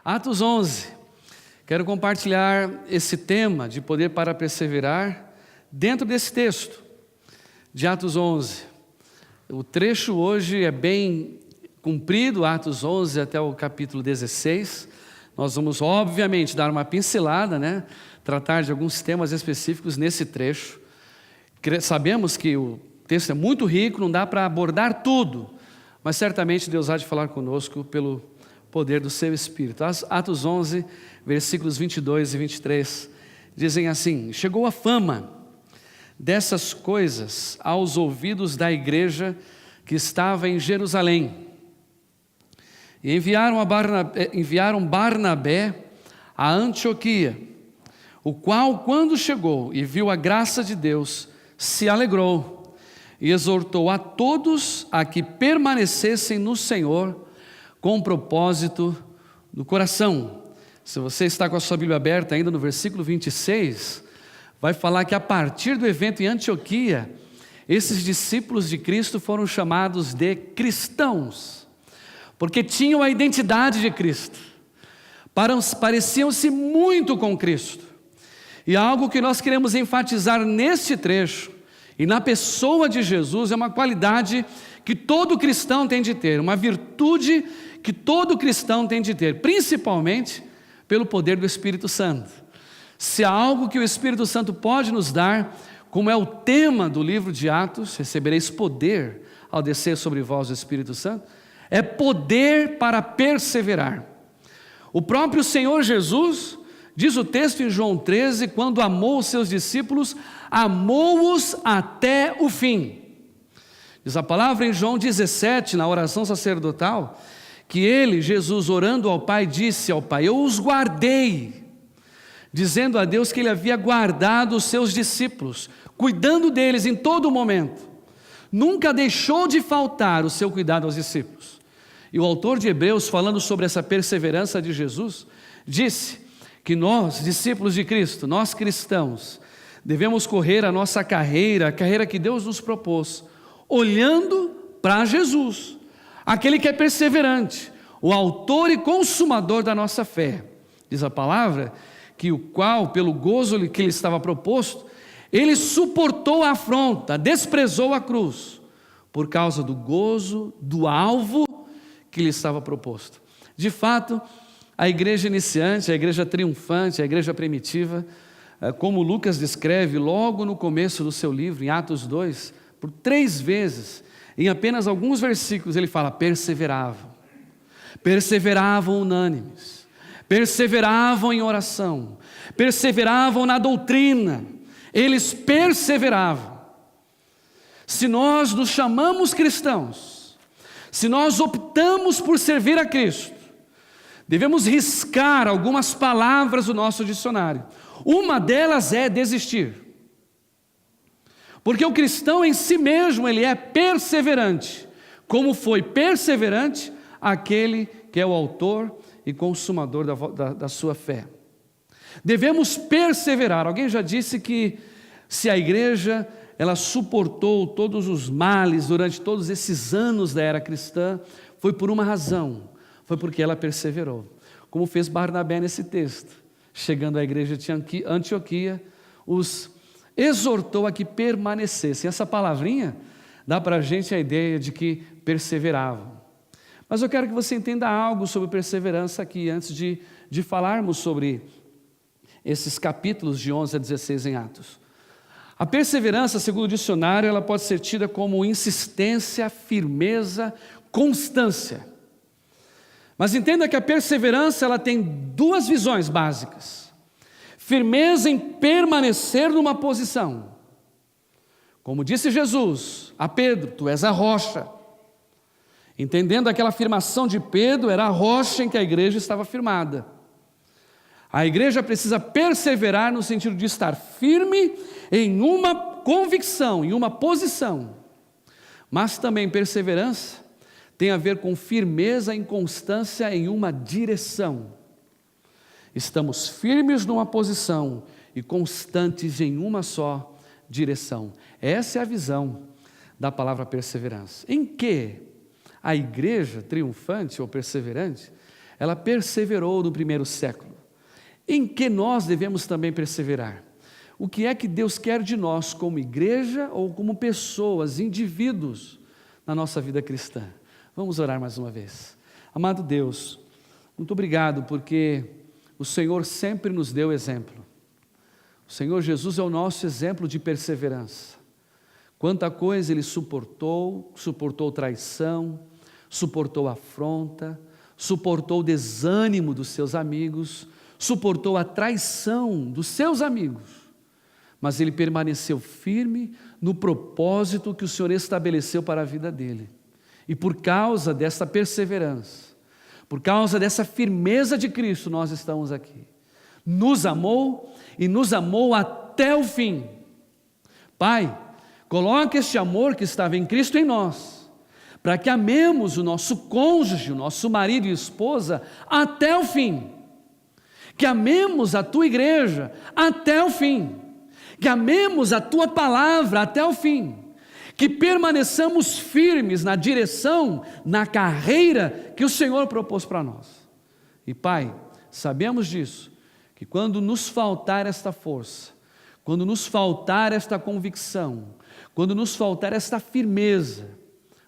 Atos 11, quero compartilhar esse tema de poder para perseverar dentro desse texto de Atos 11. O trecho hoje é bem comprido, Atos 11 até o capítulo 16. Nós vamos obviamente dar uma pincelada, tratar de alguns temas específicos nesse trecho. Sabemos que o texto é muito rico, não dá para abordar tudo, mas certamente Deus há de falar conosco pelo poder do seu Espírito. Atos 11, versículos 22 e 23, dizem assim: chegou a fama dessas coisas aos ouvidos da igreja que estava em Jerusalém, e enviaram Barnabé a Antioquia, o qual, quando chegou e viu a graça de Deus, se alegrou e exortou a todos a que permanecessem no Senhor com propósito do coração. Se você está com a sua Bíblia aberta ainda no versículo 26, vai falar que a partir do evento em Antioquia, esses discípulos de Cristo foram chamados de cristãos, porque tinham a identidade de Cristo, pareciam-se muito com Cristo. E algo que nós queremos enfatizar neste trecho e na pessoa de Jesus é uma qualidade que todo cristão tem de ter, uma virtude que todo cristão tem de ter, principalmente pelo poder do Espírito Santo. Se há algo que o Espírito Santo pode nos dar, como é o tema do livro de Atos, recebereis poder ao descer sobre vós o Espírito Santo, é poder para perseverar. O próprio Senhor Jesus, diz o texto em João 13, quando amou os seus discípulos, amou-os até o fim. Diz a palavra em João 17, na oração sacerdotal, que ele, Jesus, orando ao Pai, disse ao Pai: eu os guardei, dizendo a Deus que ele havia guardado os seus discípulos, cuidando deles em todo momento. Nunca deixou de faltar o seu cuidado aos discípulos. E o autor de Hebreus, falando sobre essa perseverança de Jesus, disse que nós, discípulos de Cristo, nós cristãos, devemos correr a nossa carreira, a carreira que Deus nos propôs, olhando para Jesus, aquele que é perseverante, o autor e consumador da nossa fé. Diz a palavra que o qual, pelo gozo que lhe estava proposto, ele suportou a afronta, desprezou a cruz, por causa do gozo do alvo que lhe estava proposto. De fato, a igreja iniciante, a igreja triunfante, a igreja primitiva, como Lucas descreve logo no começo do seu livro, em Atos 2, por 3 vezes, em apenas alguns versículos, ele fala: perseveravam unânimes, perseveravam em oração, perseveravam na doutrina, eles perseveravam. Se nós nos chamamos cristãos, se nós optamos por servir a Cristo, devemos riscar algumas palavras do nosso dicionário. Uma delas é desistir, porque o cristão em si mesmo, ele é perseverante, como foi perseverante aquele que é o autor e consumador da sua fé. Devemos perseverar. Alguém já disse que se a igreja ela suportou todos os males durante todos esses anos da era cristã, foi por uma razão, foi porque ela perseverou, como fez Barnabé nesse texto. Chegando à igreja de Antioquia, os exortou a que permanecessem. Essa palavrinha dá para a gente a ideia de que perseveravam. Mas eu quero que você entenda algo sobre perseverança aqui, antes de falarmos sobre esses capítulos de 11 a 16 em Atos. A perseverança, segundo o dicionário, ela pode ser tida como insistência, firmeza, constância. Mas entenda que a perseverança ela tem 2 visões básicas: firmeza em permanecer numa posição, como disse Jesus a Pedro: tu és a rocha. Entendendo aquela afirmação de Pedro, era a rocha em que a igreja estava firmada. A igreja precisa perseverar no sentido de estar firme em uma convicção, em uma posição. Mas também perseverança tem a ver com firmeza e constância em uma direção. Estamos firmes numa posição e constantes em uma só direção. Essa é a visão da palavra perseverança. Em que a igreja triunfante ou perseverante, ela perseverou no primeiro século. Em que nós devemos também perseverar? O que é que Deus quer de nós como igreja ou como pessoas, indivíduos na nossa vida cristã? Vamos orar mais uma vez. Amado Deus, muito obrigado porque o Senhor sempre nos deu exemplo. O Senhor Jesus é o nosso exemplo de perseverança. Quanta coisa Ele suportou traição, suportou afronta, suportou o desânimo dos seus amigos, suportou a traição dos seus amigos. Mas Ele permaneceu firme no propósito que o Senhor estabeleceu para a vida dele. E por causa dessa perseverança, por causa dessa firmeza de Cristo, nós estamos aqui. Nos amou e nos amou até o fim. Pai, coloque este amor que estava em Cristo em nós, para que amemos o nosso cônjuge, o nosso marido e esposa até o fim. Que amemos a Tua igreja até o fim. Que amemos a Tua palavra até o fim, que permaneçamos firmes na direção, na carreira que o Senhor propôs para nós. E Pai, sabemos disso, que quando nos faltar esta força, quando nos faltar esta convicção, quando nos faltar esta firmeza,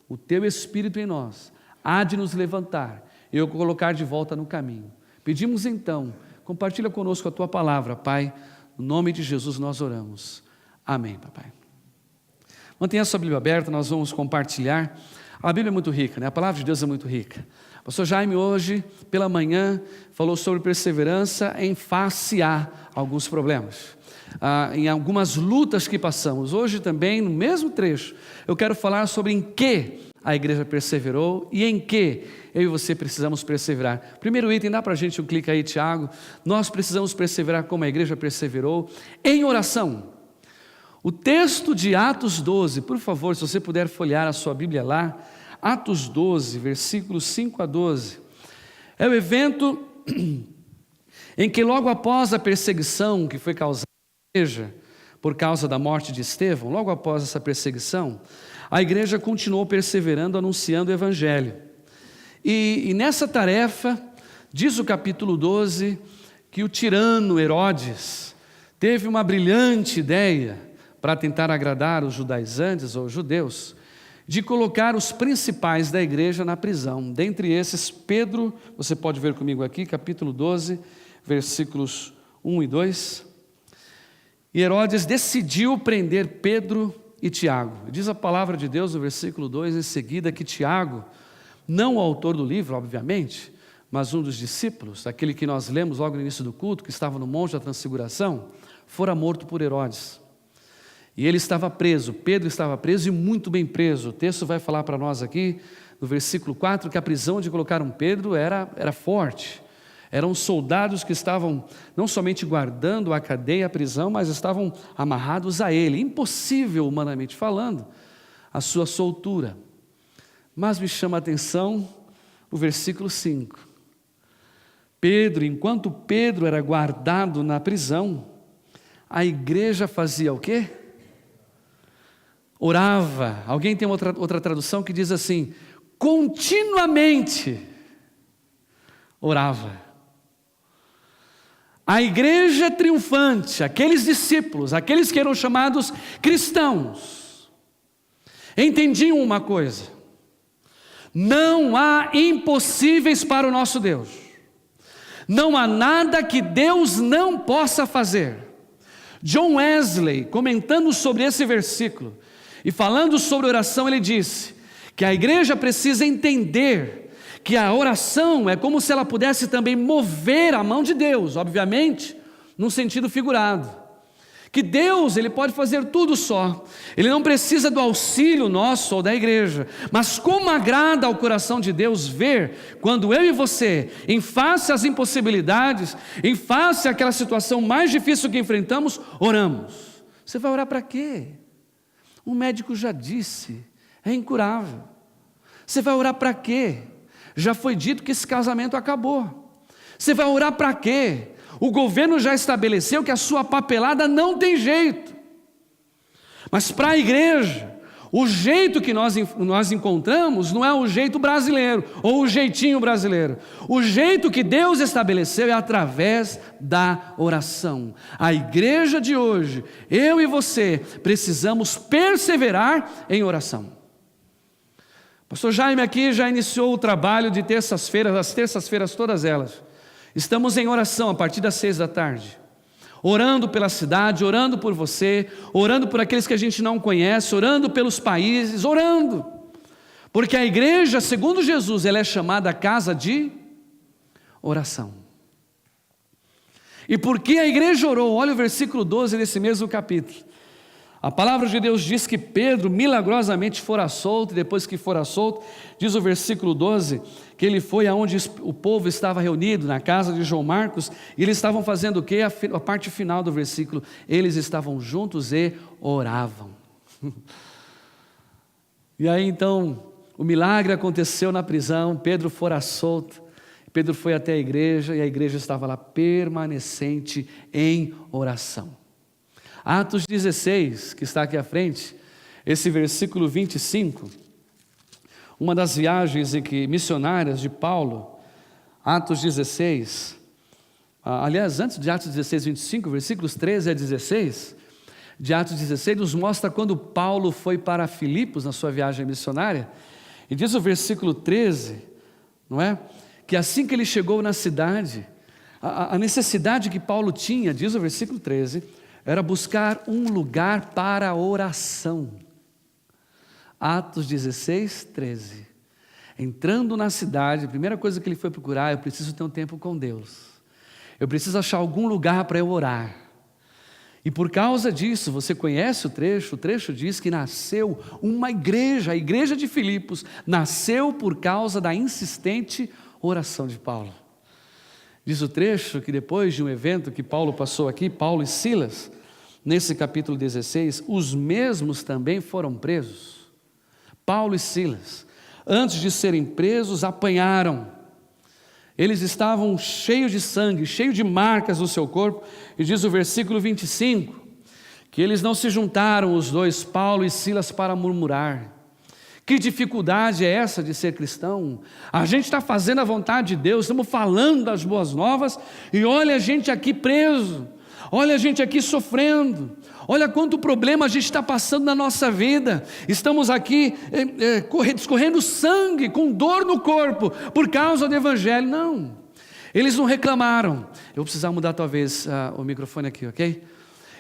o Teu Espírito em nós há de nos levantar e o colocar de volta no caminho. Pedimos então, compartilha conosco a Tua palavra, Pai. No nome de Jesus nós oramos. Amém, papai. Mantenha a sua Bíblia aberta, nós vamos compartilhar. A Bíblia é muito rica, né? A palavra de Deus é muito rica. O pastor Jaime hoje, pela manhã, falou sobre perseverança em face a alguns problemas, em algumas lutas que passamos. Hoje também, no mesmo trecho, eu quero falar sobre em que a igreja perseverou e em que eu e você precisamos perseverar. Primeiro item, dá para a gente um clique aí, Tiago. Nós precisamos perseverar como a igreja perseverou em oração. O texto de Atos 12, por favor, se você puder folhear a sua Bíblia lá, Atos 12, versículos 5 a 12, é o evento em que logo após a perseguição que foi causada à igreja, por causa da morte de Estevão, logo após essa perseguição, a igreja continuou perseverando, anunciando o Evangelho. E nessa tarefa, diz o capítulo 12, que o tirano Herodes teve uma brilhante ideia para tentar agradar os judaizantes ou judeus, de colocar os principais da igreja na prisão. Dentre esses, Pedro, você pode ver comigo aqui, capítulo 12, versículos 1 e 2. E Herodes decidiu prender Pedro e Tiago. Diz a palavra de Deus no versículo 2 em seguida que Tiago, não o autor do livro, obviamente, mas um dos discípulos, aquele que nós lemos logo no início do culto, que estava no Monte da Transfiguração, fora morto por Herodes. E ele estava preso, Pedro estava preso e muito bem preso. O texto vai falar para nós aqui, no versículo 4, que a prisão onde colocaram Pedro era forte. Eram soldados que estavam não somente guardando a cadeia, a prisão, mas estavam amarrados a ele. Impossível, humanamente falando, a sua soltura. Mas me chama a atenção o versículo 5. Pedro, enquanto Pedro era guardado na prisão, a igreja fazia o quê? Orava. Alguém tem outra tradução que diz assim, continuamente orava. A igreja triunfante, aqueles discípulos, aqueles que eram chamados cristãos, entendiam uma coisa: não há impossíveis para o nosso Deus, não há nada que Deus não possa fazer. John Wesley, comentando sobre esse versículo e falando sobre oração, ele disse que a igreja precisa entender que a oração é como se ela pudesse também mover a mão de Deus, obviamente, num sentido figurado. Que Deus, Ele pode fazer tudo só, Ele não precisa do auxílio nosso ou da igreja, mas como agrada ao coração de Deus ver, quando eu e você, em face às impossibilidades, em face àquela situação mais difícil que enfrentamos, oramos. Você vai orar para quê? O médico já disse, é incurável. Você vai orar para quê? Já foi dito que esse casamento acabou. Você vai orar para quê? O governo já estabeleceu que a sua papelada não tem jeito. Mas para a igreja, O jeito que nós encontramos não é o jeito brasileiro, ou o jeitinho brasileiro. O jeito que Deus estabeleceu é através da oração. A igreja de hoje, eu e você, precisamos perseverar em oração. O pastor Jaime aqui já iniciou o trabalho de terças-feiras, as terças-feiras todas elas. Estamos em oração a partir das 6 da tarde. Orando pela cidade, orando por você, orando por aqueles que a gente não conhece, orando pelos países, orando. Porque a igreja, segundo Jesus, ela é chamada casa de oração. E porque a igreja orou, olha o versículo 12 desse mesmo capítulo. A palavra de Deus diz que Pedro milagrosamente fora solto, e depois que fora solto, diz o versículo 12, que ele foi aonde o povo estava reunido, na casa de João Marcos, e eles estavam fazendo o quê? A parte final do versículo, eles estavam juntos e oravam. E aí então, o milagre aconteceu na prisão, Pedro fora solto, Pedro foi até a igreja, e a igreja estava lá permanecente em oração. Atos 16, que está aqui à frente, esse versículo 25, uma das viagens missionárias de Paulo, Atos 16, aliás, antes de Atos 16, 25, versículos 13 a 16, de Atos 16, nos mostra quando Paulo foi para Filipos, na sua viagem missionária, e diz o versículo 13, não é? Que assim que ele chegou na cidade, a necessidade que Paulo tinha, diz o versículo 13, era buscar um lugar para a oração. Atos 16, 13. Entrando na cidade, a primeira coisa que ele foi procurar, eu preciso ter um tempo com Deus. Eu preciso achar algum lugar para eu orar. E por causa disso, você conhece o trecho diz que nasceu uma igreja, a igreja de Filipos, nasceu por causa da insistente oração de Paulo. Diz o trecho que depois de um evento que Paulo passou aqui, Paulo e Silas, nesse capítulo 16, os mesmos também foram presos. Paulo e Silas, antes de serem presos, apanharam. Eles estavam cheios de sangue, cheios de marcas no seu corpo, e diz o versículo 25, que eles não se juntaram, os dois, Paulo e Silas, para murmurar. Que dificuldade é essa de ser cristão? A gente está fazendo a vontade de Deus, estamos falando das boas novas, e olha a gente aqui preso, olha a gente aqui sofrendo, olha quanto problema a gente está passando na nossa vida, estamos aqui escorrendo sangue, com dor no corpo, por causa do Evangelho. Não, eles não reclamaram. Eu vou precisar mudar talvez o microfone aqui, ok?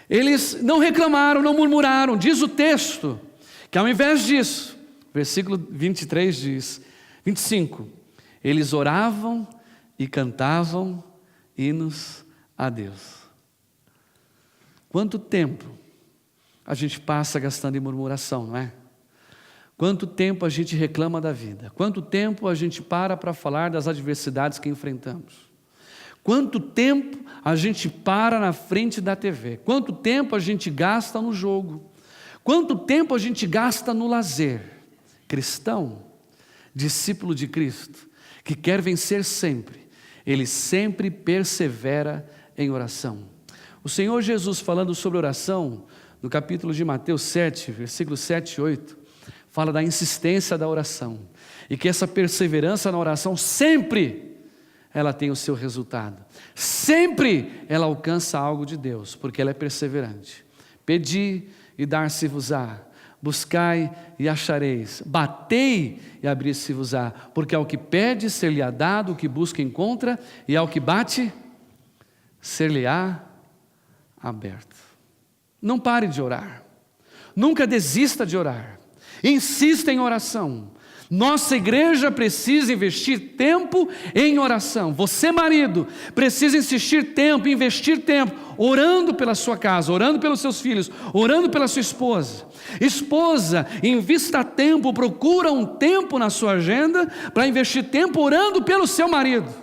Eles não reclamaram, não murmuraram. Diz o texto que ao invés disso, versículo 23 diz, 25, eles oravam e cantavam hinos a Deus. Quanto tempo a gente passa gastando em murmuração, não é? Quanto tempo a gente reclama da vida? Quanto tempo a gente para falar das adversidades que enfrentamos? Quanto tempo a gente para na frente da TV? Quanto tempo a gente gasta no jogo? Quanto tempo a gente gasta no lazer? Cristão, discípulo de Cristo, que quer vencer sempre, ele sempre persevera em oração. O Senhor Jesus, falando sobre oração, no capítulo de Mateus 7, versículos 7 e 8, fala da insistência da oração, e que essa perseverança na oração sempre ela tem o seu resultado, sempre ela alcança algo de Deus, porque ela é perseverante. Pedi e dar-se-vos-á, buscai e achareis, batei e abrir-se-vos-á, porque ao que pede ser-lhe-á dado, o que busca encontra, e ao que bate ser-lhe-á aberto. Não pare de orar, nunca desista de orar, insista em oração. Nossa igreja precisa investir tempo em oração. Você, marido, precisa investir tempo, orando pela sua casa, orando pelos seus filhos, orando pela sua esposa. Esposa, invista tempo, procura um tempo na sua agenda para investir tempo orando pelo seu marido.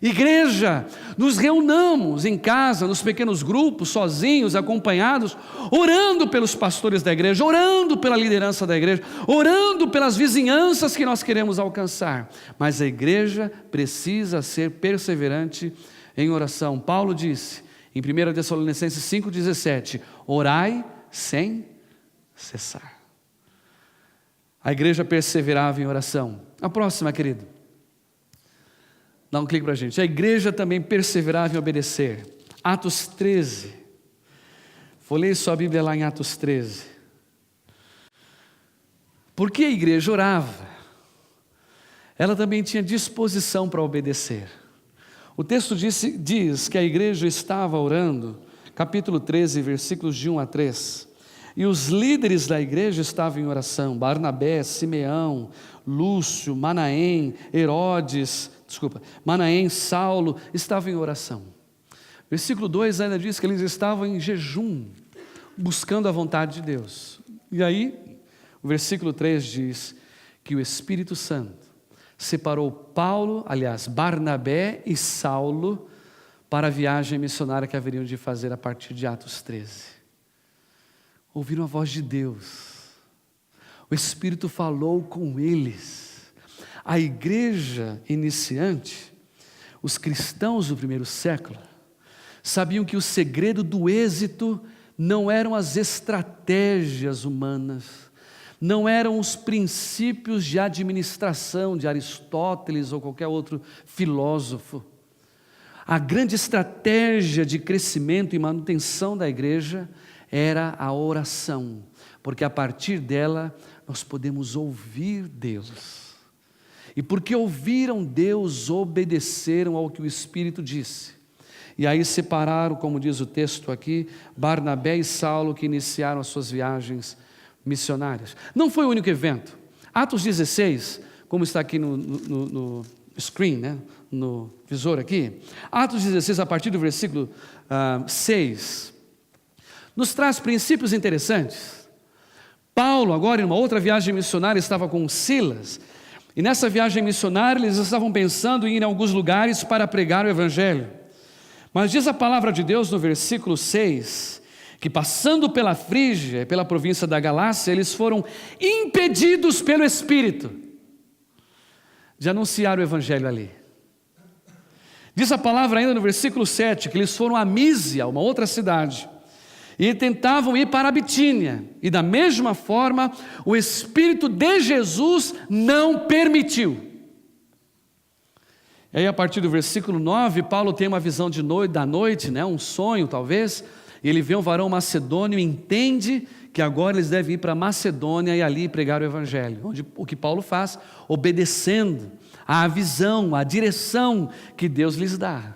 Igreja, nos reunamos em casa, nos pequenos grupos, sozinhos, acompanhados, orando pelos pastores da igreja, orando pela liderança da igreja, orando pelas vizinhanças que nós queremos alcançar. Mas a igreja precisa ser perseverante em oração. Paulo disse em 1 Tessalonicenses 5,17, orai sem cessar. A igreja perseverava em oração. A próxima, querido. Dá um clique para a gente. A igreja também perseverava em obedecer. Atos 13. Vou ler sua Bíblia lá em Atos 13. Porque a igreja orava, ela também tinha disposição para obedecer. O texto diz que a igreja estava orando, capítulo 13, versículos de 1 a 3. E os líderes da igreja estavam em oração: Barnabé, Simeão, Lúcio, Manaém, Saulo, estavam em oração. Versículo 2 ainda diz que eles estavam em jejum, buscando a vontade de Deus. E aí, o versículo 3 diz que o Espírito Santo separou Barnabé e Saulo para a viagem missionária que haveriam de fazer a partir de Atos 13. Ouviram a voz de Deus, o Espírito falou com eles. A igreja iniciante, os cristãos do primeiro século, sabiam que o segredo do êxito não eram as estratégias humanas, não eram os princípios de administração de Aristóteles ou qualquer outro filósofo. A grande estratégia de crescimento e manutenção da igreja era a oração, porque a partir dela nós podemos ouvir Deus. E porque ouviram Deus, obedeceram ao que o Espírito disse. E aí separaram, como diz o texto aqui, Barnabé e Saulo, que iniciaram as suas viagens missionárias. Não foi o único evento. Atos 16, como está aqui no screen, né? No visor aqui. Atos 16, a partir do versículo 6, nos traz princípios interessantes. Paulo, agora em uma outra viagem missionária, estava com Silas. E nessa viagem missionária, eles estavam pensando em ir em alguns lugares para pregar o Evangelho. Mas diz a palavra de Deus no versículo 6, que passando pela Frígia e pela província da Galácia, eles foram impedidos pelo Espírito de anunciar o Evangelho ali. Diz a palavra ainda no versículo 7, que eles foram a Mísia, uma outra cidade, e tentavam ir para a Bitínia, e da mesma forma, o Espírito de Jesus não permitiu. E aí a partir do versículo 9, Paulo tem uma visão da noite, né, um sonho talvez, e ele vê um varão macedônio e entende que agora eles devem ir para Macedônia e ali pregar o Evangelho. Onde o que Paulo faz? Obedecendo à visão, à direção que Deus lhes dá.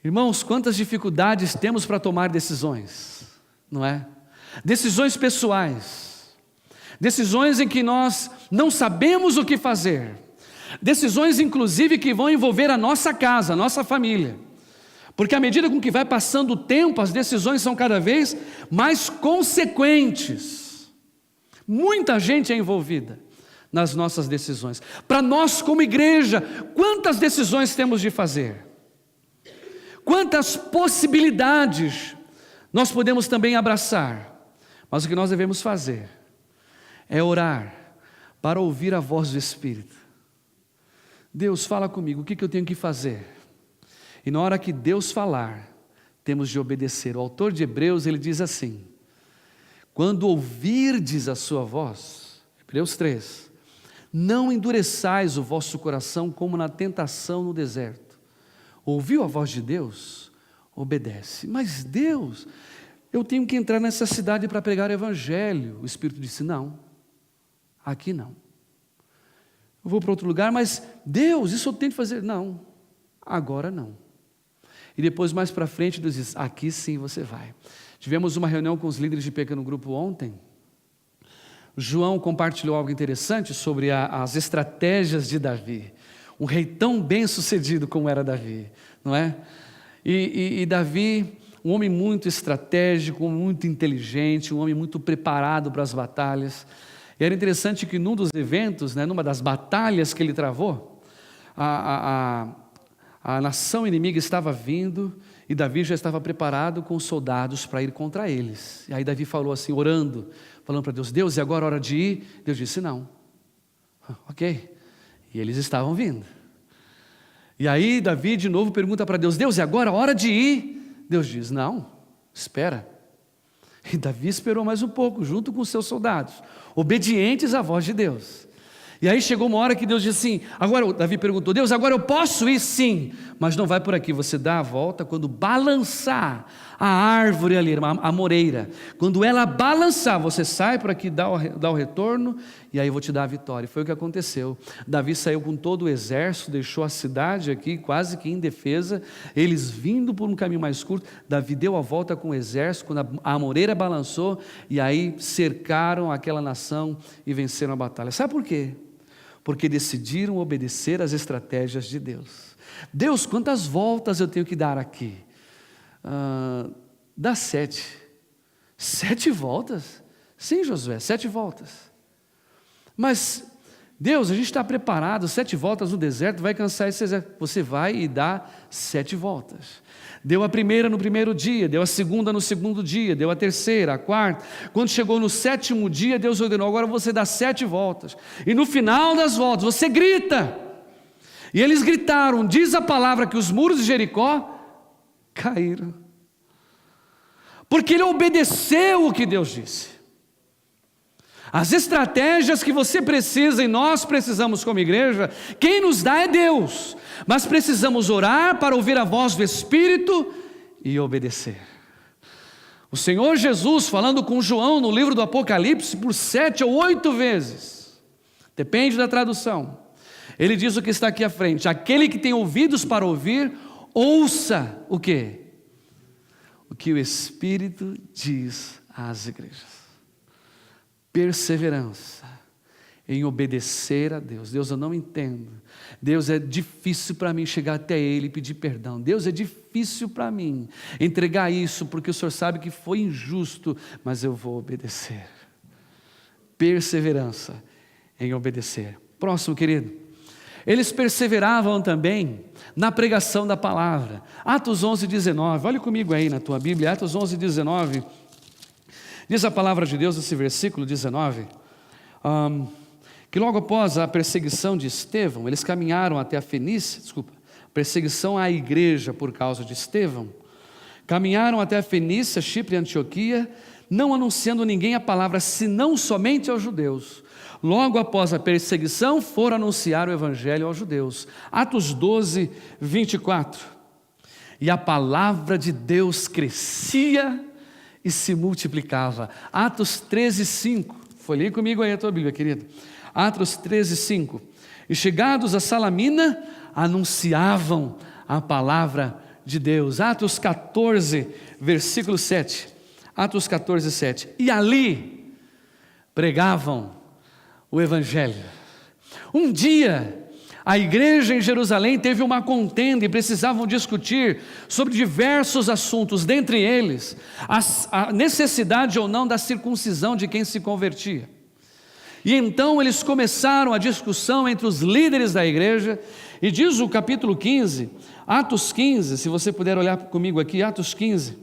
Irmãos, quantas dificuldades temos para tomar decisões, não é? Decisões pessoais, decisões em que nós não sabemos o que fazer, decisões inclusive que vão envolver a nossa casa, a nossa família. Porque à medida com que vai passando o tempo, as decisões são cada vez mais consequentes. Muita gente é envolvida nas nossas decisões. Para nós como igreja, quantas decisões temos de fazer? Quantas possibilidades nós podemos também abraçar? Mas o que nós devemos fazer é orar para ouvir a voz do Espírito. Deus, fala comigo, o que eu tenho que fazer? E na hora que Deus falar, temos de obedecer. O autor de Hebreus, ele diz assim: quando ouvirdes a sua voz, Hebreus 3, não endureçais o vosso coração como na tentação no deserto. Ouviu a voz de Deus? Obedece. Mas Deus, eu tenho que entrar nessa cidade para pregar o Evangelho. O Espírito disse: não, aqui não. Eu vou para outro lugar, mas Deus, isso eu tenho que fazer. Não, agora não. E depois mais para frente Deus diz: aqui sim você vai. Tivemos uma reunião com os líderes de pequeno grupo ontem. João compartilhou algo interessante sobre as estratégias de Davi. Um rei tão bem sucedido como era Davi, não é? E Davi, um homem muito estratégico, muito inteligente, um homem muito preparado para as batalhas. E era interessante que num dos eventos, né, numa das batalhas que ele travou, a nação inimiga estava vindo e Davi já estava preparado com os soldados para ir contra eles. E aí Davi falou assim, orando, falando para Deus: Deus, e agora é hora de ir? Deus disse: não. Ok. E eles estavam vindo. E aí Davi de novo pergunta para Deus: Deus, e agora é hora de ir? Deus diz: não, espera. E Davi esperou mais um pouco, junto com os seus soldados, obedientes à voz de Deus. E aí chegou uma hora que Deus disse assim, agora Davi perguntou, Deus, agora eu posso ir? Sim, mas não vai por aqui, você dá a volta quando balançar a árvore ali, a moreira, quando ela balançar, você sai por aqui, dá o retorno, e aí eu vou te dar a vitória. E foi o que aconteceu. Davi saiu com todo o exército, deixou a cidade aqui quase que indefesa, eles vindo por um caminho mais curto, Davi deu a volta com o exército, quando a moreira balançou, e aí cercaram aquela nação e venceram a batalha. Sabe por quê? Porque decidiram obedecer às estratégias de Deus. Deus, quantas voltas eu tenho que dar aqui? Dá 7. 7 voltas? Sim, Josué, 7 voltas. Mas, Deus, a gente está preparado, 7 voltas no deserto, vai cansar esse exército. Você vai e dá 7 voltas. Deu a primeira no primeiro dia, deu a segunda no segundo dia, deu a terceira, a quarta. Quando chegou no 7º dia, Deus ordenou, agora você dá 7 voltas. E no final das voltas, você grita. E eles gritaram, diz a palavra que os muros de Jericó caíram. Porque ele obedeceu o que Deus disse. As estratégias que você precisa e nós precisamos como igreja, quem nos dá é Deus. Mas precisamos orar para ouvir a voz do Espírito e obedecer. O Senhor Jesus, falando com João no livro do Apocalipse, por 7 ou 8 vezes, depende da tradução, ele diz o que está aqui à frente: aquele que tem ouvidos para ouvir, ouça o quê? O que o Espírito diz às igrejas. Perseverança em obedecer a Deus. Deus, eu não entendo. Deus, é difícil para mim chegar até Ele e pedir perdão. Deus, é difícil para mim entregar isso, porque o Senhor sabe que foi injusto, mas eu vou obedecer. Perseverança em obedecer. Próximo, querido. Eles perseveravam também na pregação da palavra. Atos 11:19. Olha comigo aí na tua Bíblia, Atos 11:19. Diz a palavra de Deus nesse versículo 19, que logo após a perseguição de Estevão, eles caminharam até a Fenícia, perseguição à igreja por causa de Estevão, caminharam até a Fenícia, Chipre e Antioquia, não anunciando ninguém a palavra, senão somente aos judeus. Logo após a perseguição, foram anunciar o evangelho aos judeus. Atos 12:24. E a palavra de Deus crescia e se multiplicava. Atos 13:5. Folheie comigo aí a tua Bíblia, querido. Atos 13:5. E chegados a Salamina, anunciavam a palavra de Deus. Atos 14, versículo 7. Atos 14:7. E ali pregavam o evangelho. Um dia, a igreja em Jerusalém teve uma contenda e precisavam discutir sobre diversos assuntos, dentre eles, a necessidade ou não da circuncisão de quem se convertia. E então eles começaram a discussão entre os líderes da igreja, e diz o capítulo 15, Atos 15, se você puder olhar comigo aqui, Atos 15,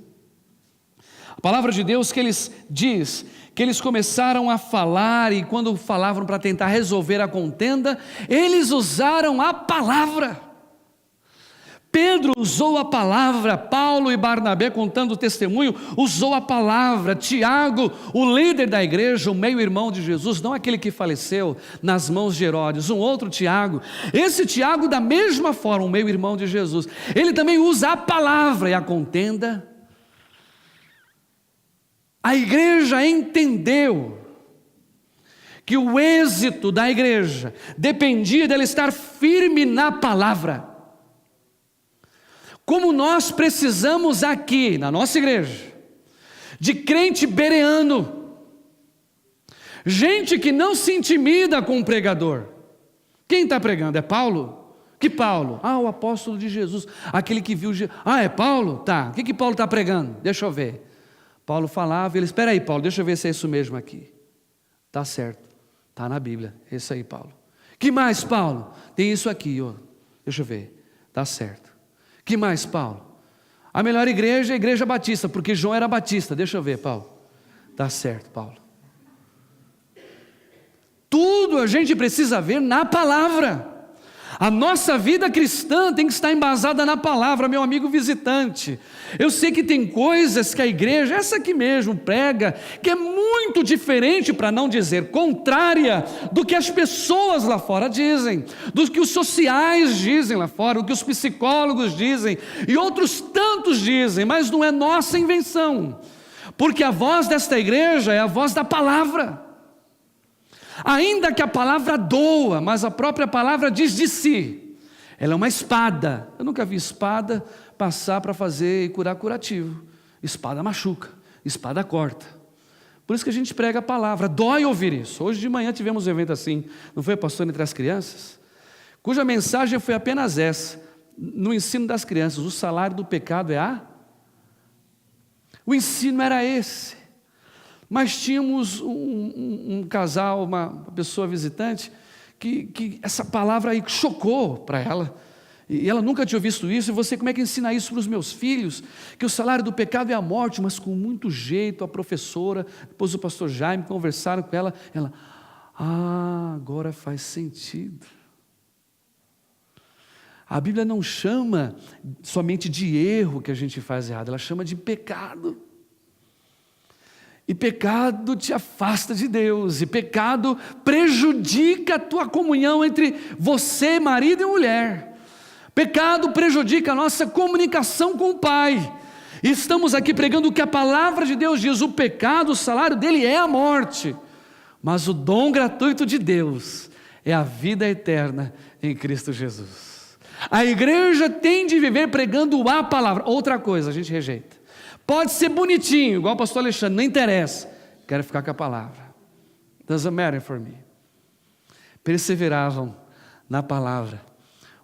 a palavra de Deus que eles diz que eles começaram a falar, e quando falavam para tentar resolver a contenda, eles usaram a palavra. Pedro usou a palavra, Paulo e Barnabé, contando o testemunho, usou a palavra. Tiago, o líder da igreja, o meio-irmão de Jesus, não aquele que faleceu nas mãos de Herodes, um outro Tiago. Esse Tiago, da mesma forma, o meio-irmão de Jesus, ele também usa a palavra. E a contenda, a igreja entendeu que o êxito da igreja dependia dela estar firme na palavra. Como nós precisamos aqui, na nossa igreja, de crente bereano, gente que não se intimida com o pregador. Quem está pregando? É Paulo? Que Paulo? O apóstolo de Jesus, aquele que viu Jesus. É Paulo? Tá, o que Paulo está pregando? Deixa eu ver. Paulo falava, ele, espera aí Paulo, deixa eu ver se é isso mesmo aqui. Tá certo, tá na Bíblia, é isso aí Paulo. Que mais Paulo? Tem isso aqui, deixa eu ver, tá certo. Que mais Paulo? A melhor igreja é a igreja batista, porque João era batista, deixa eu ver Paulo. Tá certo Paulo. Tudo a gente precisa ver na palavra. A nossa vida cristã tem que estar embasada na palavra, meu amigo visitante. Eu sei que tem coisas que a igreja, essa aqui mesmo, prega, que é muito diferente, para não dizer contrária, do que as pessoas lá fora dizem, do que os sociais dizem lá fora, do que os psicólogos dizem, e outros tantos dizem, mas não é nossa invenção, porque a voz desta igreja é a voz da palavra. Ainda que a palavra doa, mas a própria palavra diz de si. Ela é uma espada. Eu nunca vi espada passar para fazer e curar curativo. Espada machuca, espada corta. Por isso que a gente prega a palavra. Dói ouvir isso. Hoje de manhã tivemos um evento assim, não foi, pastor, entre as crianças? Cuja mensagem foi apenas essa. No ensino das crianças, o salário do pecado é O ensino era esse. Mas tínhamos um casal, uma pessoa visitante, que essa palavra aí chocou para ela, e ela nunca tinha visto isso. E você, como é que ensina isso para os meus filhos? Que o salário do pecado é a morte. Mas com muito jeito, a professora, depois o pastor Jaime, conversaram com ela, agora faz sentido. A Bíblia não chama somente de erro que a gente faz errado, ela chama de pecado. E pecado te afasta de Deus, e pecado prejudica a tua comunhão entre você, marido e mulher. Pecado prejudica a nossa comunicação com o Pai. E estamos aqui pregando o que a palavra de Deus diz: o pecado, o salário dele é a morte, mas o dom gratuito de Deus é a vida eterna em Cristo Jesus. A igreja tem de viver pregando a palavra. Outra coisa a gente rejeita. Pode ser bonitinho, igual o pastor Alexandre, não interessa, quero ficar com a palavra. Doesn't matter for me. Perseveravam na palavra.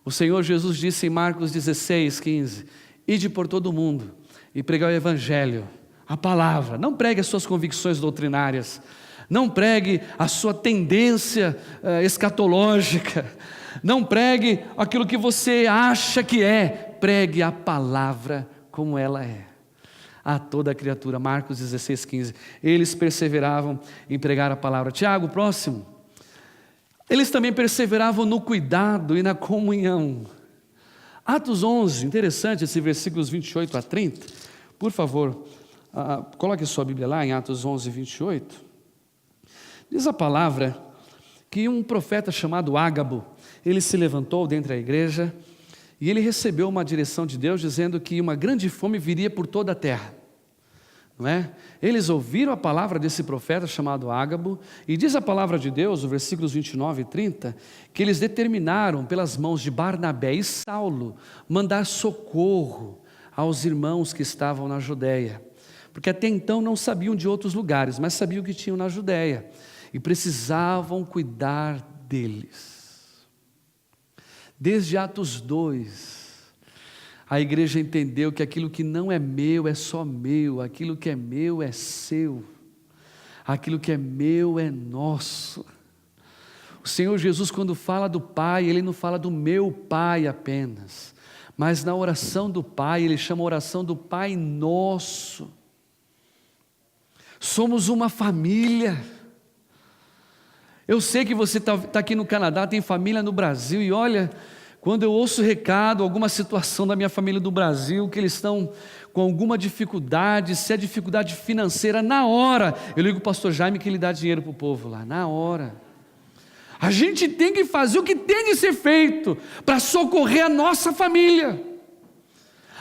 O Senhor Jesus disse em Marcos 16:15: ide por todo o mundo e pregai o evangelho, a palavra. Não pregue as suas convicções doutrinárias, não pregue a sua tendência escatológica, não pregue aquilo que você acha que é, pregue a palavra como ela é. A toda a criatura. Marcos 16:15. Eles perseveravam em pregar a palavra. Tiago, próximo. Eles também perseveravam no cuidado e na comunhão. Atos 11, interessante esse versículos 28 a 30. Por favor, coloque sua Bíblia lá em Atos 11, 28. Diz a palavra que um profeta chamado Ágabo, ele se levantou dentre a igreja e ele recebeu uma direção de Deus dizendo que uma grande fome viria por toda a terra, não é? Eles ouviram a palavra desse profeta chamado Ágabo, e diz a palavra de Deus, os versículos 29 e 30, que eles determinaram pelas mãos de Barnabé e Saulo mandar socorro aos irmãos que estavam na Judéia, porque até então não sabiam de outros lugares, mas sabiam que tinham na Judéia, e precisavam cuidar deles. Desde Atos 2, a igreja entendeu que aquilo que não é meu é só meu, aquilo que é meu é seu, aquilo que é meu é nosso. O Senhor Jesus, quando fala do Pai, Ele não fala do meu Pai apenas, mas na oração do Pai, Ele chama a oração do Pai nosso. Somos uma família. Eu sei que você está aqui no Canadá, tem família no Brasil, e olha, quando eu ouço recado, alguma situação da minha família do Brasil, que eles estão com alguma dificuldade, se é dificuldade financeira, na hora, eu ligo para o pastor Jaime que ele dá dinheiro para o povo lá, na hora. A gente tem que fazer o que tem de ser feito, para socorrer a nossa família.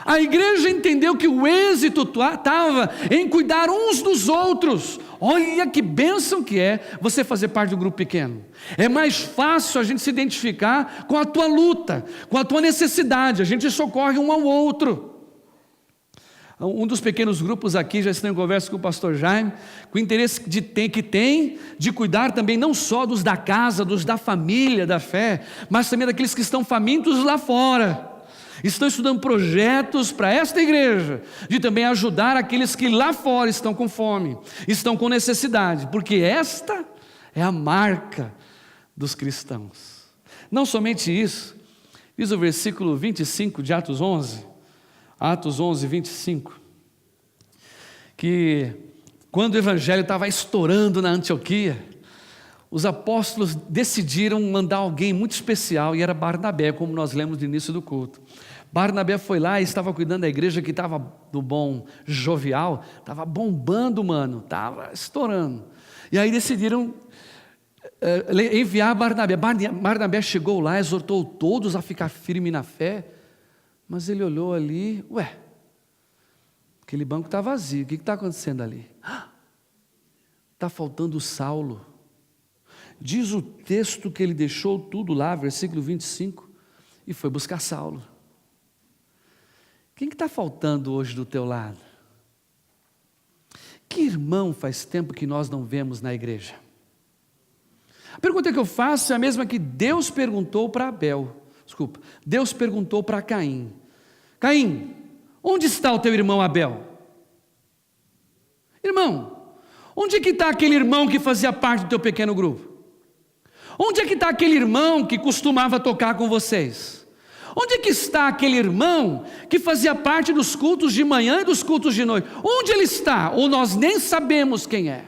A igreja entendeu que o êxito estava em cuidar uns dos outros. Olha que bênção que é você fazer parte de um grupo pequeno. É mais fácil a gente se identificar com a tua luta, com a tua necessidade. A gente socorre um ao outro. Um dos pequenos grupos aqui já está em conversa com o pastor Jaime, com o interesse que tem de cuidar também não só dos da casa, dos da família, da fé, mas também daqueles que estão famintos lá fora. Estão estudando projetos para esta igreja, de também ajudar aqueles que lá fora estão com fome, estão com necessidade, porque esta é a marca dos cristãos. Não somente isso, diz o versículo 25 de Atos 11, 25, que quando o evangelho estava estourando na Antioquia, os apóstolos decidiram mandar alguém muito especial, e era Barnabé, como nós lemos no início do culto. Barnabé foi lá e estava cuidando da igreja que estava do bom jovial, estava bombando, mano, estava estourando. E aí decidiram enviar Barnabé. Barnabé chegou lá, exortou todos a ficar firme na fé, mas ele olhou ali, aquele banco está vazio, o que está acontecendo ali? Está faltando Saulo. Diz o texto que ele deixou tudo lá, versículo 25, e foi buscar Saulo. Quem que está faltando hoje do teu lado? Que irmão faz tempo que nós não vemos na igreja? A pergunta que eu faço é a mesma que Deus perguntou para Deus perguntou para Caim. Caim, onde está o teu irmão Abel? Irmão, onde é que está aquele irmão que fazia parte do teu pequeno grupo? Onde é que está aquele irmão que costumava tocar com vocês? Onde é que está aquele irmão que fazia parte dos cultos de manhã e dos cultos de noite? Onde ele está? Ou nós nem sabemos quem é.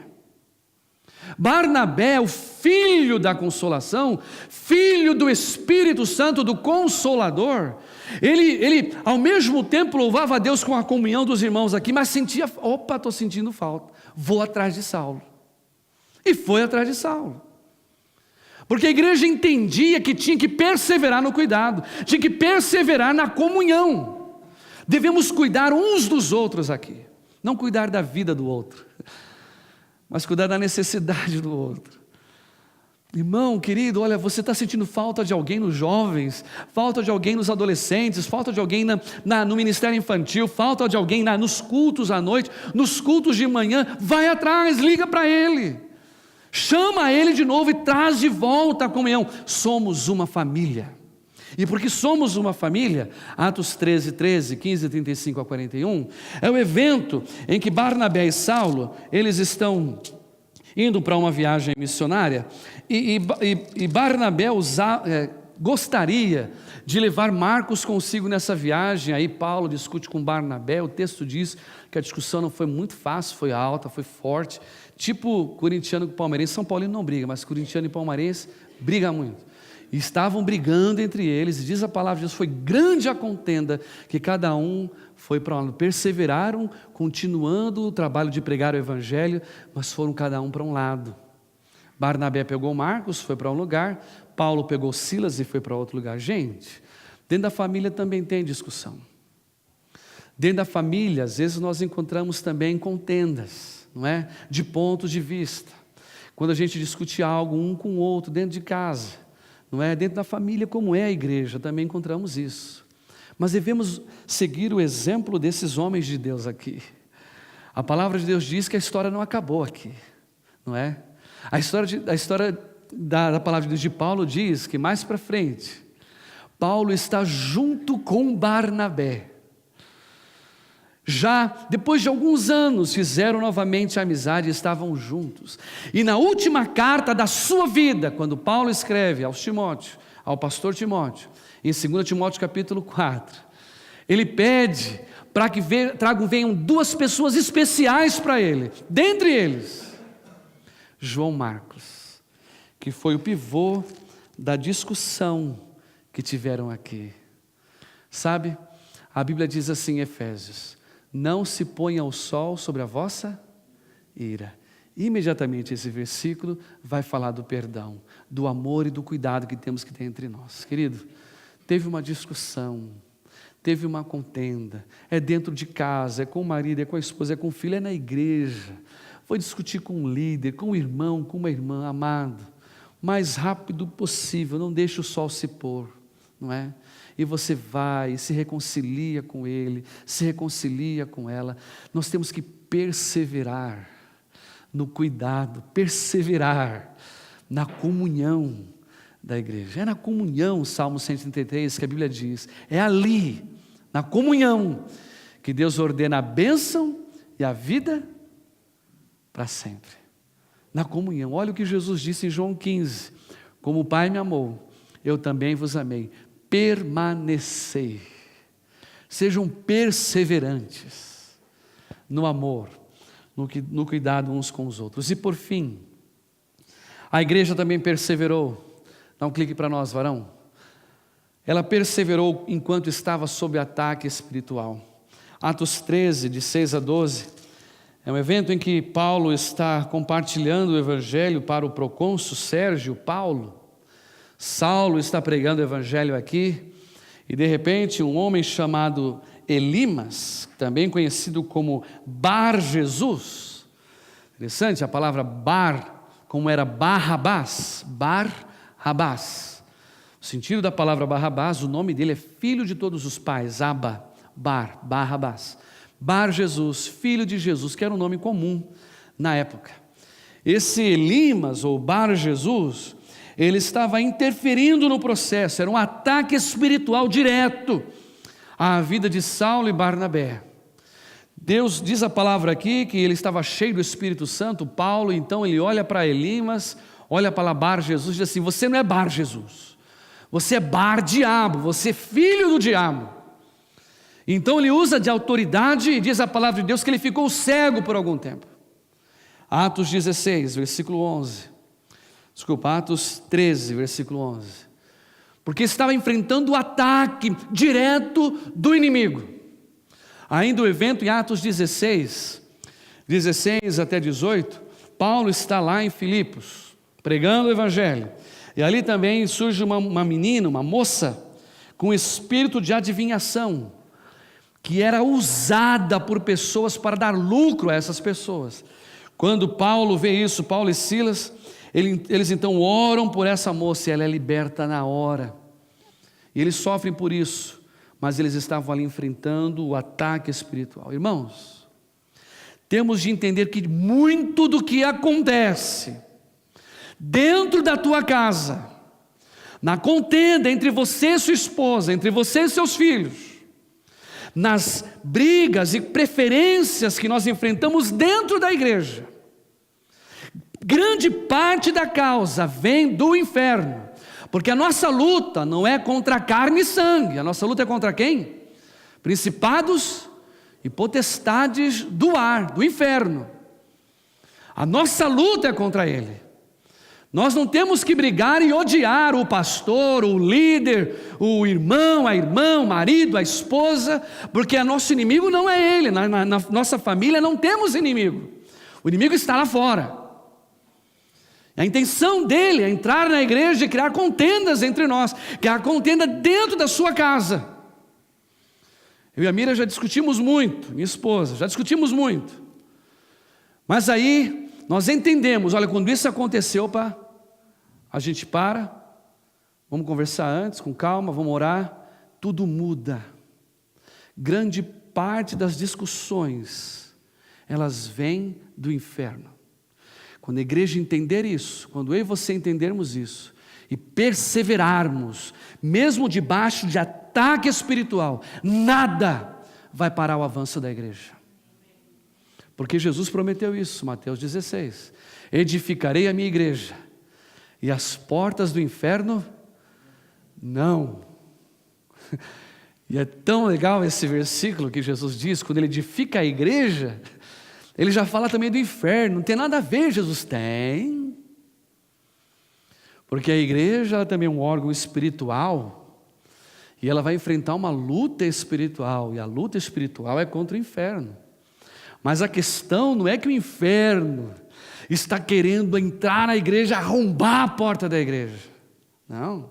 Barnabé, o filho da consolação, filho do Espírito Santo, do Consolador, ele ao mesmo tempo louvava a Deus com a comunhão dos irmãos aqui, mas sentia, estou sentindo falta, vou atrás de Saulo. E foi atrás de Saulo. Porque a igreja entendia que tinha que perseverar no cuidado, tinha que perseverar na comunhão. Devemos cuidar uns dos outros aqui, não cuidar da vida do outro, mas cuidar da necessidade do outro. Irmão, querido, olha, você está sentindo falta de alguém nos jovens, falta de alguém nos adolescentes, falta de alguém no ministério infantil, falta de alguém nos cultos à noite, nos cultos de manhã, vai atrás, liga para ele. Chama ele de novo e traz de volta a comunhão. Somos uma família. E porque somos uma família, Atos 13, 15, 35 a 41, é o evento em que Barnabé e Saulo, eles estão indo para uma viagem missionária, e Barnabé gostaria de levar Marcos consigo nessa viagem. Aí Paulo discute com Barnabé, o texto diz que a discussão não foi muito fácil, foi alta, foi forte, tipo corintiano com palmeirense. São Paulino não briga, mas corintiano e palmeirense briga muito. E estavam brigando entre eles, e diz a palavra de Deus, foi grande a contenda, que cada um foi para um lado. Perseveraram, continuando o trabalho de pregar o evangelho, mas foram cada um para um lado. Barnabé pegou Marcos, foi para um lugar, Paulo pegou Silas e foi para outro lugar. Gente, dentro da família também tem discussão. Dentro da família, às vezes nós encontramos também contendas, não é? De pontos de vista. Quando a gente discute algo um com o outro dentro de casa, não é? Dentro da família, como é a igreja, também encontramos isso. Mas devemos seguir o exemplo desses homens de Deus aqui. A palavra de Deus diz que a história não acabou aqui, não é? A história da palavra de Deus de Paulo diz que mais para frente, Paulo está junto com Barnabé. Já depois de alguns anos fizeram novamente amizade e estavam juntos. E na última carta da sua vida, quando Paulo escreve ao pastor Timóteo, em 2 Timóteo capítulo 4, ele pede para que venham duas pessoas especiais para ele. Dentre eles, João Marcos, que foi o pivô da discussão que tiveram aqui. Sabe, a Bíblia diz assim em Efésios: não se ponha o sol sobre a vossa ira. Imediatamente esse versículo vai falar do perdão, do amor e do cuidado que temos que ter entre nós. Querido, teve uma discussão, teve uma contenda, é dentro de casa, é com o marido, é com a esposa, é com o filho, é na igreja. Foi discutir com um líder, com um irmão, com uma irmã, amado, o mais rápido possível, não deixe o sol se pôr, não é? E você vai e se reconcilia com ele, se reconcilia com ela. Nós temos que perseverar no cuidado, perseverar na comunhão da igreja. É na comunhão, Salmo 133, que a Bíblia diz, é ali, na comunhão, que Deus ordena a bênção e a vida para sempre. Na comunhão. Olha o que Jesus disse em João 15: como o Pai me amou, eu também vos amei. Permanecei, sejam perseverantes no amor, no cuidado uns com os outros. E por fim, A igreja também perseverou. Dá um clique para nós, varão. Ela perseverou enquanto estava sob ataque espiritual. Atos 13, de 6 a 12, é um evento em que Paulo está compartilhando o evangelho para o procônsul Sérgio Paulo. Saulo está pregando o evangelho aqui, e de repente um homem chamado Elimas, também conhecido como Bar Jesus, interessante a palavra Bar, como era Barrabás, Barrabás. O sentido da palavra Barrabás, o nome dele é filho de todos os pais, Abba, Barrabás. Bar Jesus, filho de Jesus, que era um nome comum na época. Esse Elimas, ou Bar Jesus, ele estava interferindo no processo, era um ataque espiritual direto à vida de Saulo e Barnabé. Deus diz a palavra aqui que ele estava cheio do Espírito Santo, Paulo, então ele olha para Elimas, olha para Bar Jesus e diz assim: você não é Bar Jesus, você é Bar Diabo, você é filho do diabo. Então ele usa de autoridade e diz a palavra de Deus que ele ficou cego por algum tempo. Atos 16, versículo 11. Desculpa, Atos 13, versículo 11. Porque estava enfrentando o ataque direto do inimigo. Ainda o evento em Atos 16 até 18, Paulo está lá em Filipos, pregando o evangelho. E ali também surge uma menina, uma moça, com espírito de adivinhação, que era usada por pessoas para dar lucro a essas pessoas. Quando Paulo vê isso, Paulo e Silas, eles então oram por essa moça e ela é liberta na hora. E eles sofrem por isso, mas eles estavam ali enfrentando o ataque espiritual. Irmãos, temos de entender que muito do que acontece dentro da tua casa, na contenda entre você e sua esposa, entre você e seus filhos, nas brigas e preferências que nós enfrentamos dentro da igreja, grande parte da causa vem do inferno. Porque a nossa luta não é contra carne e sangue, a nossa luta é contra quem? Principados e potestades do ar, do inferno. A nossa luta é contra ele. Nós não temos que brigar e odiar o pastor, o líder, o irmão, a irmã, o marido, a esposa, porque o nosso inimigo não é ele. Na nossa família não temos inimigo, o inimigo está lá fora. A intenção dele é entrar na igreja e criar contendas entre nós, criar contenda dentro da sua casa. Eu e a Mira já discutimos muito, minha esposa, já discutimos muito. Mas aí nós entendemos, olha, quando isso aconteceu, a gente para, vamos conversar antes, com calma, vamos orar, tudo muda. Grande parte das discussões, elas vêm do inferno. Quando a igreja entender isso, quando eu e você entendermos isso, e perseverarmos, mesmo debaixo de ataque espiritual, nada vai parar o avanço da igreja. Porque Jesus prometeu isso, Mateus 16, edificarei a minha igreja, e as portas do inferno, não. E é tão legal esse versículo que Jesus diz, quando ele edifica a igreja, ele já fala também do inferno. Não tem nada a ver, Jesus tem. Porque a igreja ela também é um órgão espiritual, e ela vai enfrentar uma luta espiritual, e a luta espiritual é contra o inferno. Mas a questão não é que o inferno está querendo entrar na igreja, arrombar a porta da igreja. Não.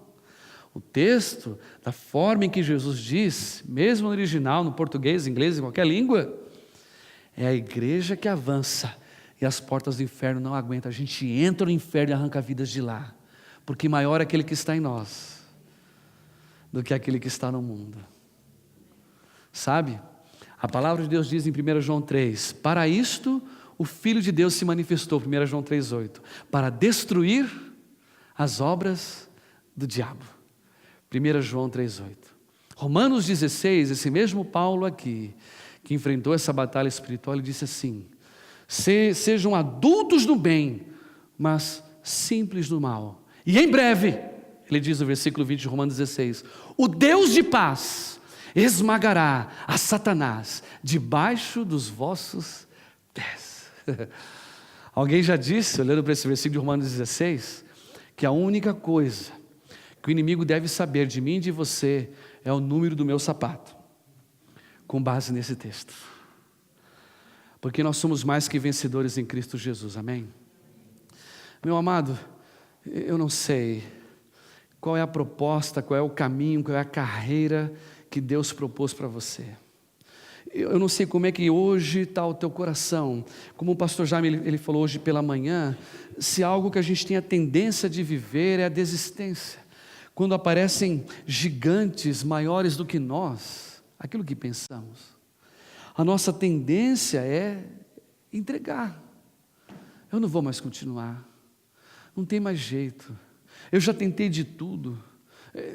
O texto, da forma em que Jesus diz, mesmo no original, no português, inglês, em qualquer língua, é a igreja que avança e as portas do inferno não aguentam. A gente entra no inferno e arranca vidas de lá, porque maior é aquele que está em nós do que aquele que está no mundo. Sabe? A palavra de Deus diz em 1 João 3, para isto o Filho de Deus se manifestou, 1 João 3,8, para destruir as obras do diabo. 1 João 3,8. Romanos 16, esse mesmo Paulo aqui, que enfrentou essa batalha espiritual, ele disse assim, sejam adultos no bem, mas simples no mal. E em breve, ele diz no versículo 20 de Romanos 16, o Deus de paz esmagará a Satanás debaixo dos vossos pés. Alguém já disse, olhando para esse versículo de Romanos 16, que a única coisa que o inimigo deve saber de mim e de você é o número do meu sapato, com base nesse texto. Porque nós somos mais que vencedores em Cristo Jesus, amém? Meu amado, eu não sei qual é a proposta, qual é o caminho, qual é a carreira que Deus propôs para você. Eu não sei como é que hoje está o teu coração. Como o pastor Jaime ele falou hoje pela manhã, se algo que a gente tem a tendência de viver é a desistência. Quando aparecem gigantes maiores do que nós, aquilo que pensamos, a nossa tendência é entregar. Eu não vou mais continuar, não tem mais jeito, eu já tentei de tudo,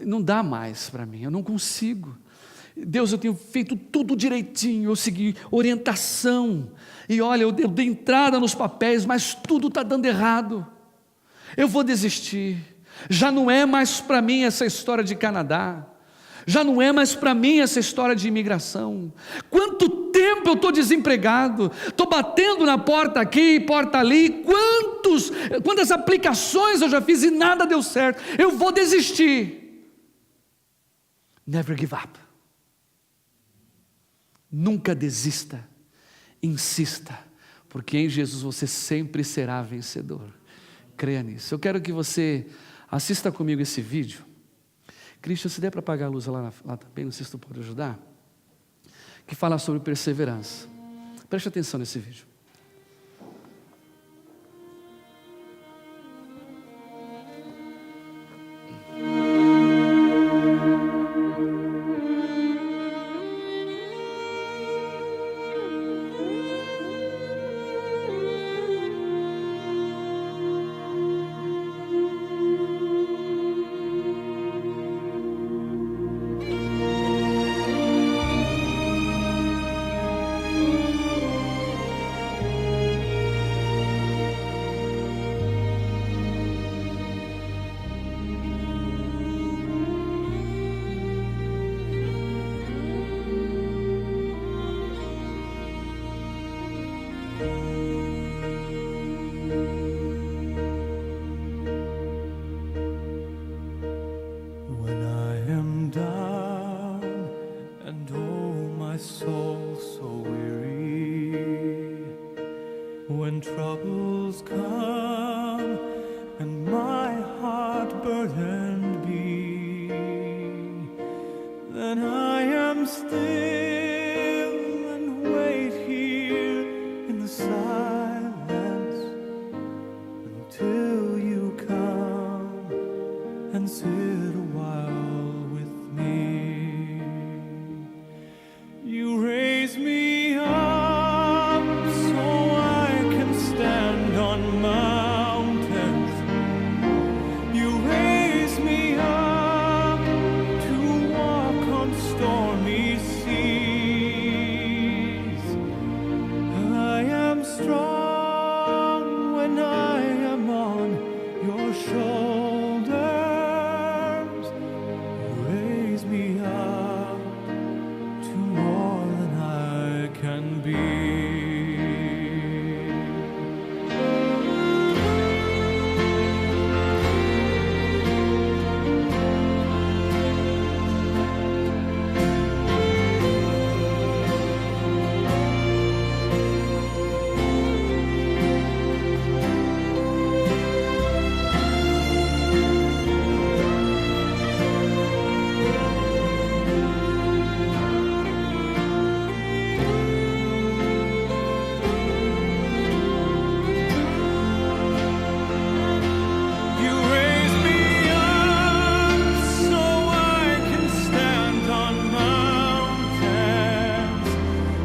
não dá mais para mim, eu não consigo. Deus, eu tenho feito tudo direitinho, eu segui orientação, e olha, eu dei entrada nos papéis, mas tudo está dando errado, eu vou desistir, já não é mais para mim essa história de Canadá, já não é mais para mim essa história de imigração. Quanto tempo eu estou desempregado, estou batendo na porta aqui, porta ali, quantas aplicações eu já fiz e nada deu certo, eu vou desistir. Never give up. Nunca desista, insista, porque em Jesus você sempre será vencedor. Creia nisso. Eu quero que você assista comigo esse vídeo. Cristian, se der para apagar a luz lá também, não sei se tu pode ajudar, que fala sobre perseverança. Preste atenção nesse vídeo. When troubles come and my heart burdened be, then I am still and wait here in the silence until you come and sit a while with me. You raise me up so I can stand on mountains. You raise me up to walk on stormy seas. I am strong when I am on your shoulders. You raise me up to more than I can be. You raise me up so I can stand on mountains.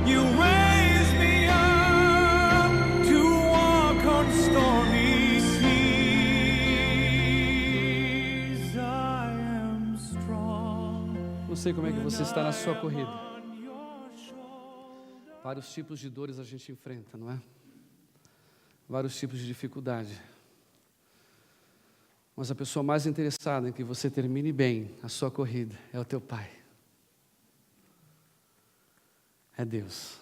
You raise me up to walk on stormy seas. I am strong. Não sei como é que você está na sua corrida. On your shoulder. Vários tipos de dores a gente enfrenta, não é? Vários tipos de dificuldade. Mas a pessoa mais interessada em que você termine bem a sua corrida é o teu Pai. É Deus.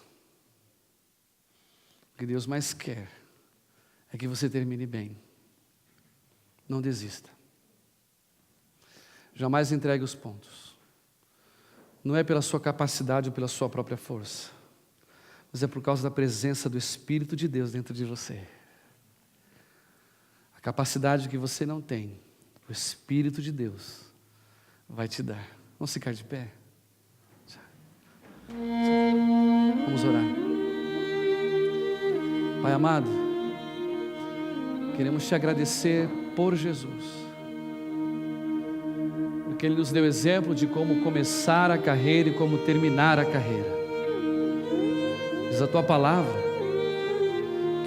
O que Deus mais quer é que você termine bem. Não desista. Jamais entregue os pontos. Não é pela sua capacidade ou pela sua própria força, mas é por causa da presença do Espírito de Deus dentro de você. A capacidade que você não tem, o Espírito de Deus vai te dar. Vamos ficar de pé? Vamos orar. Pai amado, queremos te agradecer por Jesus, porque Ele nos deu exemplo de como começar a carreira e como terminar a carreira. Diz a Tua palavra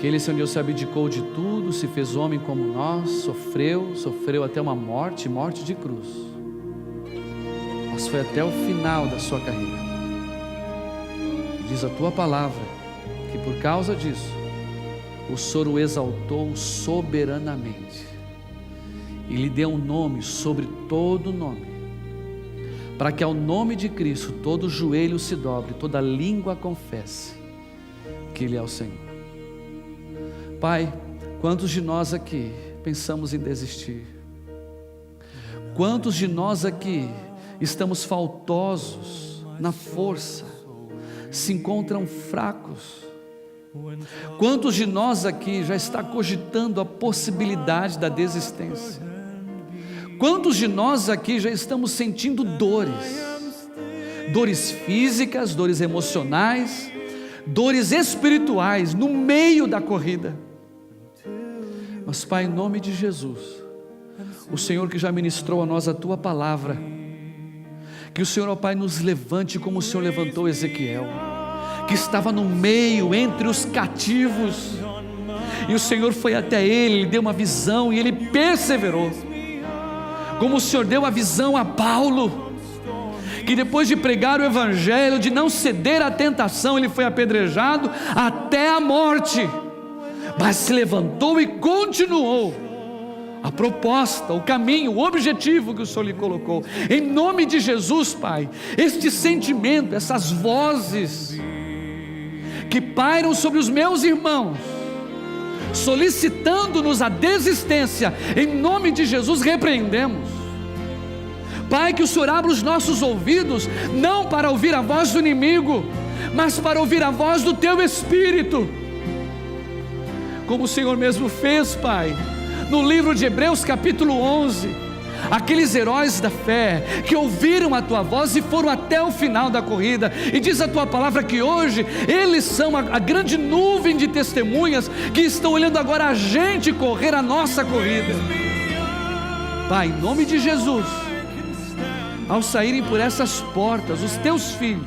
que Ele, Senhor Deus, se abdicou de tudo, se fez homem como nós, sofreu até uma morte de cruz, mas foi até o final da sua carreira. Diz a Tua palavra que por causa disso o Senhor o exaltou soberanamente e lhe deu um nome sobre todo nome, para que ao nome de Cristo todo joelho se dobre, toda língua confesse que Ele é o Senhor. Pai, quantos de nós aqui pensamos em desistir? Quantos de nós aqui estamos faltosos na força, se encontram fracos? Quantos de nós aqui já está cogitando a possibilidade da desistência? Quantos de nós aqui já estamos sentindo dores físicas, dores emocionais, dores espirituais no meio da corrida? Mas Pai, em nome de Jesus, o Senhor que já ministrou a nós a Tua palavra, que o Senhor, ó Pai, nos levante como o Senhor levantou Ezequiel, que estava no meio, entre os cativos, e o Senhor foi até ele, deu uma visão e ele perseverou, como o Senhor deu a visão a Paulo, que depois de pregar o Evangelho, de não ceder à tentação, ele foi apedrejado até a morte, mas se levantou e continuou a proposta, o caminho, o objetivo que o Senhor lhe colocou. Em nome de Jesus, Pai, este sentimento, essas vozes que pairam sobre os meus irmãos, solicitando-nos a desistência, em nome de Jesus repreendemos. Pai, que o Senhor abra os nossos ouvidos, não para ouvir a voz do inimigo, mas para ouvir a voz do Teu Espírito, como o Senhor mesmo fez, Pai, no livro de Hebreus capítulo 11, aqueles heróis da fé que ouviram a Tua voz e foram até o final da corrida, e diz a Tua palavra que hoje eles são a grande nuvem de testemunhas que estão olhando agora a gente correr a nossa corrida. Pai, em nome de Jesus, ao saírem por essas portas, os Teus filhos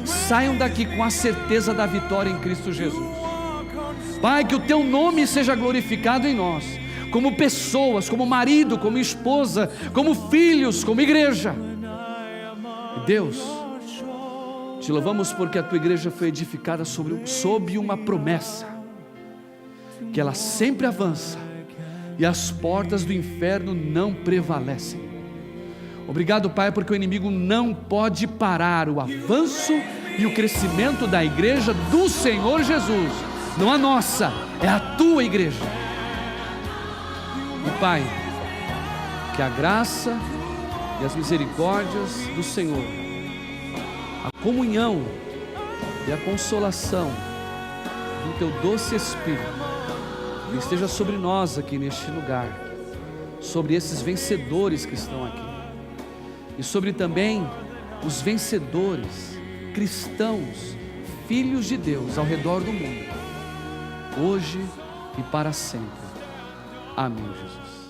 saiam daqui com a certeza da vitória em Cristo Jesus. Pai, que o Teu nome seja glorificado em nós, como pessoas, como marido, como esposa, como filhos, como igreja. Deus, te louvamos porque a Tua igreja foi edificada sob uma promessa, que ela sempre avança e as portas do inferno não prevalecem. Obrigado, Pai, porque o inimigo não pode parar o avanço e o crescimento da igreja do Senhor Jesus. Não a nossa, é a Tua igreja. E Pai, que a graça e as misericórdias do Senhor, a comunhão e a consolação do Teu doce Espírito esteja sobre nós aqui neste lugar, sobre esses vencedores que estão aqui, e sobre também os vencedores cristãos, filhos de Deus ao redor do mundo, hoje e para sempre. Amém, Jesus.